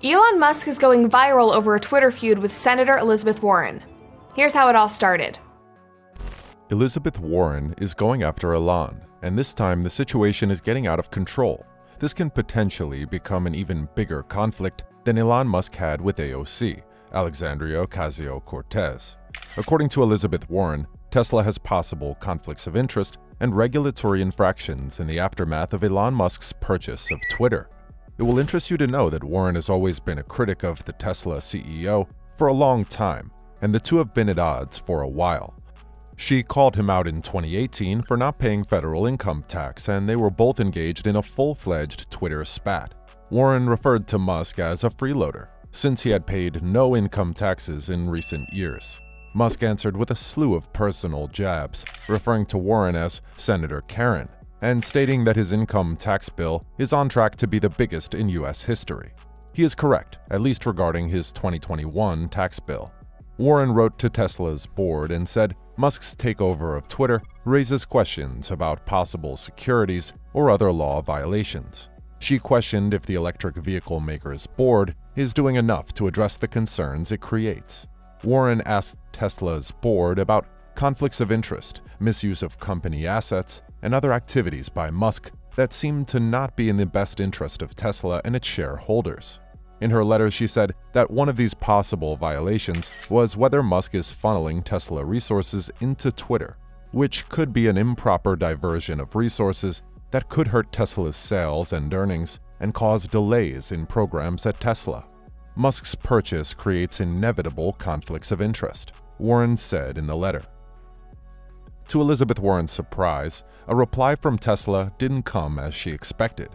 Elon Musk is going viral over a Twitter feud with Senator Elizabeth Warren. Here's how it all started. Elizabeth Warren is going after Elon, and this time the situation is getting out of control. This can potentially become an even bigger conflict than Elon Musk had with AOC, Alexandria Ocasio-Cortez. According to Elizabeth Warren, Tesla has possible conflicts of interest and regulatory infractions in the aftermath of Elon Musk's purchase of Twitter. It will interest you to know that Warren has always been a critic of the Tesla CEO for a long time, and the two have been at odds for a while. She called him out in 2018 for not paying federal income tax, and they were both engaged in a full-fledged Twitter spat. Warren referred to Musk as a freeloader, since he had paid no income taxes in recent years. Musk answered with a slew of personal jabs, referring to Warren as Senator Karen, and stating that his income tax bill is on track to be the biggest in U.S. history. He is correct, at least regarding his 2021 tax bill. Warren wrote to Tesla's board and said Musk's takeover of Twitter raises questions about possible securities or other law violations. She questioned if the electric vehicle maker's board is doing enough to address the concerns it creates. Warren asked Tesla's board about conflicts of interest, misuse of company assets, and other activities by Musk that seemed to not be in the best interest of Tesla and its shareholders. In her letter, she said that one of these possible violations was whether Musk is funneling Tesla resources into Twitter, which could be an improper diversion of resources that could hurt Tesla's sales and earnings and cause delays in programs at Tesla. Musk's purchase creates inevitable conflicts of interest, Warren said in the letter. To Elizabeth Warren's surprise, a reply from Tesla didn't come as she expected.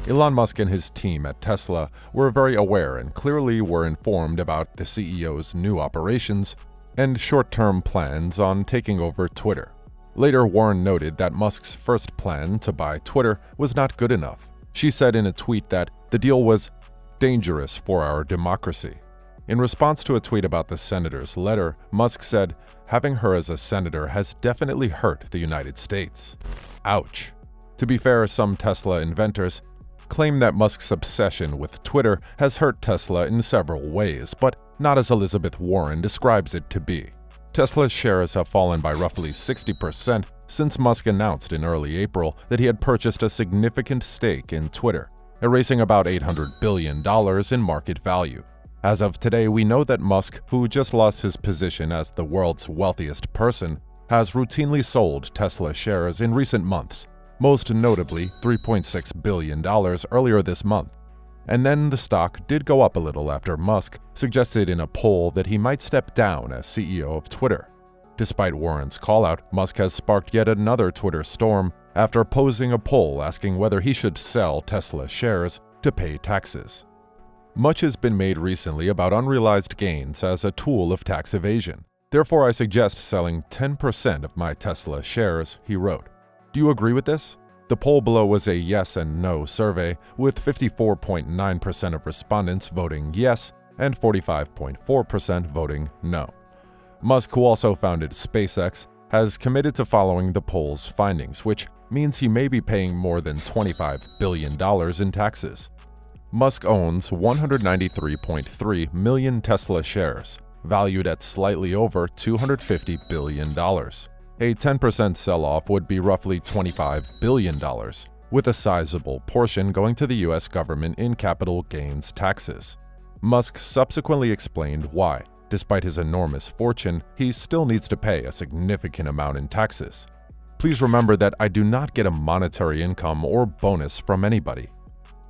Elon Musk and his team at Tesla were very aware and clearly were informed about the CEO's new operations and short-term plans on taking over Twitter. Later, Warren noted that Musk's first plan to buy Twitter was not good enough. She said in a tweet that the deal was dangerous for our democracy. In response to a tweet about the senator's letter, Musk said, "Having her as a senator has definitely hurt the United States." Ouch. To be fair, some Tesla inventors claim that Musk's obsession with Twitter has hurt Tesla in several ways, but not as Elizabeth Warren describes it to be. Tesla's shares have fallen by roughly 60% since Musk announced in early April that he had purchased a significant stake in Twitter, erasing about $800 billion in market value. As of today, we know that Musk, who just lost his position as the world's wealthiest person, has routinely sold Tesla shares in recent months, most notably $3.6 billion earlier this month. And then the stock did go up a little after Musk suggested in a poll that he might step down as CEO of Twitter. Despite Warren's callout, Musk has sparked yet another Twitter storm after posing a poll asking whether he should sell Tesla shares to pay taxes. Much has been made recently about unrealized gains as a tool of tax evasion. Therefore, I suggest selling 10% of my Tesla shares, he wrote. Do you agree with this? The poll below was a yes and no survey, with 54.9% of respondents voting yes and 45.4% voting no. Musk, who also founded SpaceX, has committed to following the poll's findings, which means he may be paying more than $25 billion in taxes. Musk owns 193.3 million Tesla shares, valued at slightly over $250 billion. A 10% sell-off would be roughly $25 billion, with a sizable portion going to the U.S. government in capital gains taxes. Musk subsequently explained why. Despite his enormous fortune, he still needs to pay a significant amount in taxes. Please remember that I do not get a monetary income or bonus from anybody.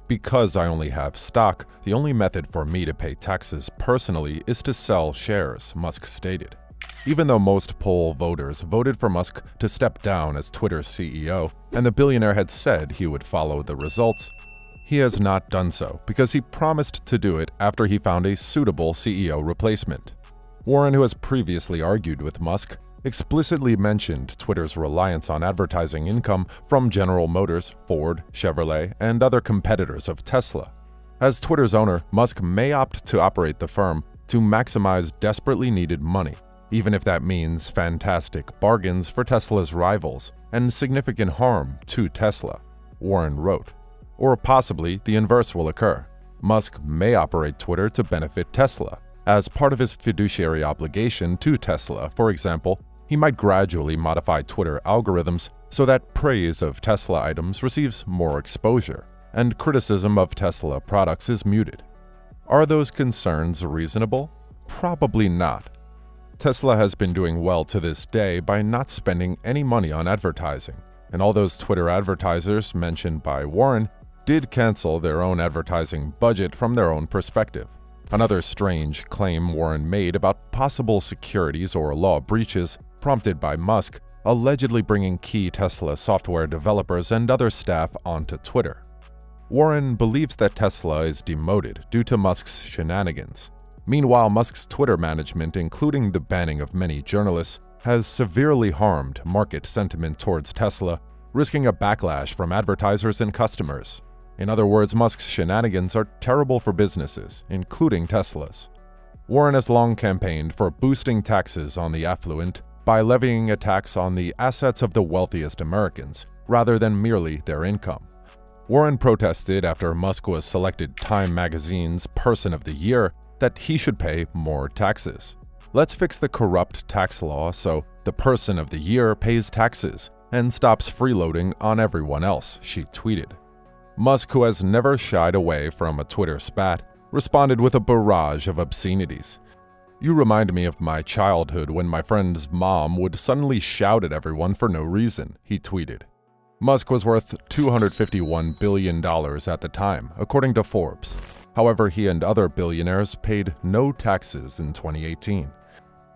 Because I only have stock, the only method for me to pay taxes personally is to sell shares, Musk stated. Even though most poll voters voted for Musk to step down as Twitter's CEO, and the billionaire had said he would follow the results, he has not done so because he promised to do it after he found a suitable CEO replacement. Warren, who has previously argued with Musk, explicitly mentioned Twitter's reliance on advertising income from General Motors, Ford, Chevrolet, and other competitors of Tesla. As Twitter's owner, Musk may opt to operate the firm to maximize desperately needed money, even if that means fantastic bargains for Tesla's rivals and significant harm to Tesla, Warren wrote. Or possibly the inverse will occur. Musk may operate Twitter to benefit Tesla. As part of his fiduciary obligation to Tesla, for example, he might gradually modify Twitter algorithms so that praise of Tesla items receives more exposure, and criticism of Tesla products is muted. Are those concerns reasonable? Probably not. Tesla has been doing well to this day by not spending any money on advertising, and all those Twitter advertisers mentioned by Warren did cancel their own advertising budget from their own perspective. Another strange claim Warren made about possible securities or law breaches prompted by Musk allegedly bringing key Tesla software developers and other staff onto Twitter. Warren believes that Tesla is demoted due to Musk's shenanigans. Meanwhile, Musk's Twitter management, including the banning of many journalists, has severely harmed market sentiment towards Tesla, risking a backlash from advertisers and customers. In other words, Musk's shenanigans are terrible for businesses, including Tesla's. Warren has long campaigned for boosting taxes on the affluent by levying a tax on the assets of the wealthiest Americans, rather than merely their income. Warren protested after Musk was selected Time magazine's Person of the Year that he should pay more taxes. Let's fix the corrupt tax law so the Person of the Year pays taxes and stops freeloading on everyone else, she tweeted. Musk, who has never shied away from a Twitter spat, responded with a barrage of obscenities. "You remind me of my childhood when my friend's mom would suddenly shout at everyone for no reason," he tweeted. Musk was worth $251 billion at the time, according to Forbes. However, he and other billionaires paid no taxes in 2018.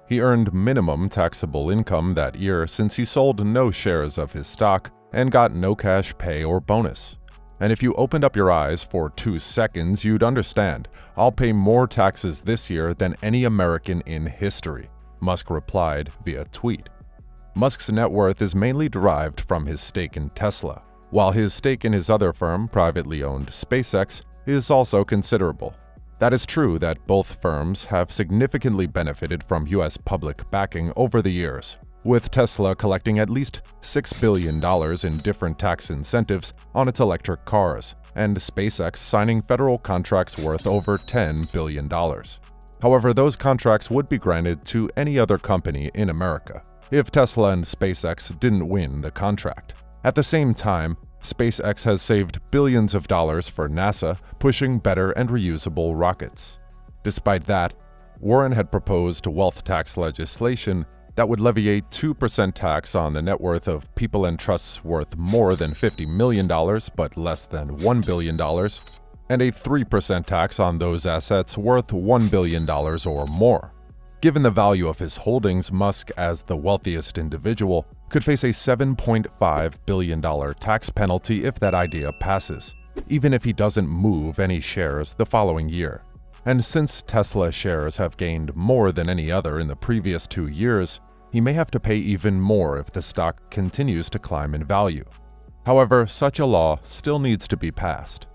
He earned minimum taxable income that year since he sold no shares of his stock and got no cash pay or bonus. And if you opened up your eyes for 2 seconds, you'd understand. "I'll pay more taxes this year than any American in history," Musk replied via tweet. Musk's net worth is mainly derived from his stake in Tesla, while his stake in his other firm, privately owned SpaceX, is also considerable. That is true that both firms have significantly benefited from U.S. public backing over the years, with Tesla collecting at least $6 billion in different tax incentives on its electric cars, and SpaceX signing federal contracts worth over $10 billion. However, those contracts would be granted to any other company in America if Tesla and SpaceX didn't win the contract. At the same time, SpaceX has saved billions of dollars for NASA, pushing better and reusable rockets. Despite that, Warren had proposed wealth tax legislation that would levy a 2% tax on the net worth of people and trusts worth more than $50 million but less than $1 billion, and a 3% tax on those assets worth $1 billion or more. Given the value of his holdings, Musk, as the wealthiest individual, could face a $7.5 billion tax penalty if that idea passes, even if he doesn't move any shares the following year. And since Tesla shares have gained more than any other in the previous 2 years, he may have to pay even more if the stock continues to climb in value. However, such a law still needs to be passed.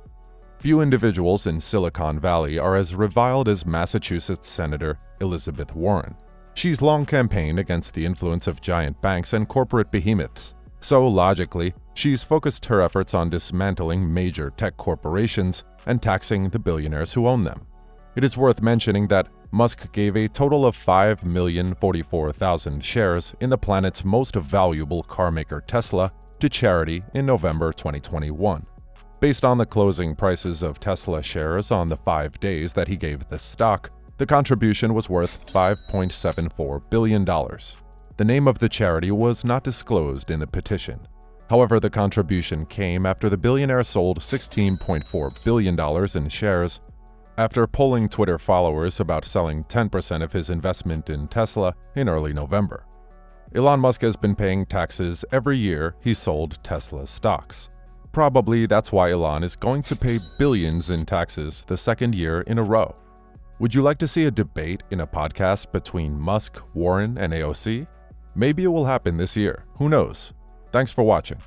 Few individuals in Silicon Valley are as reviled as Massachusetts Senator Elizabeth Warren. She's long campaigned against the influence of giant banks and corporate behemoths, so logically, she's focused her efforts on dismantling major tech corporations and taxing the billionaires who own them. It is worth mentioning that Musk gave a total of 5,044,000 shares in the planet's most valuable carmaker Tesla to charity in November 2021. Based on the closing prices of Tesla shares on the 5 days that he gave the stock, the contribution was worth $5.74 billion. The name of the charity was not disclosed in the petition. However, the contribution came after the billionaire sold $16.4 billion in shares after polling Twitter followers about selling 10% of his investment in Tesla in early November. Elon Musk has been paying taxes every year he sold Tesla stocks. Probably that's why Elon is going to pay billions in taxes the second year in a row. Would you like to see a debate in a podcast between Musk, Warren, and AOC? Maybe it will happen this year. Who knows? Thanks for watching.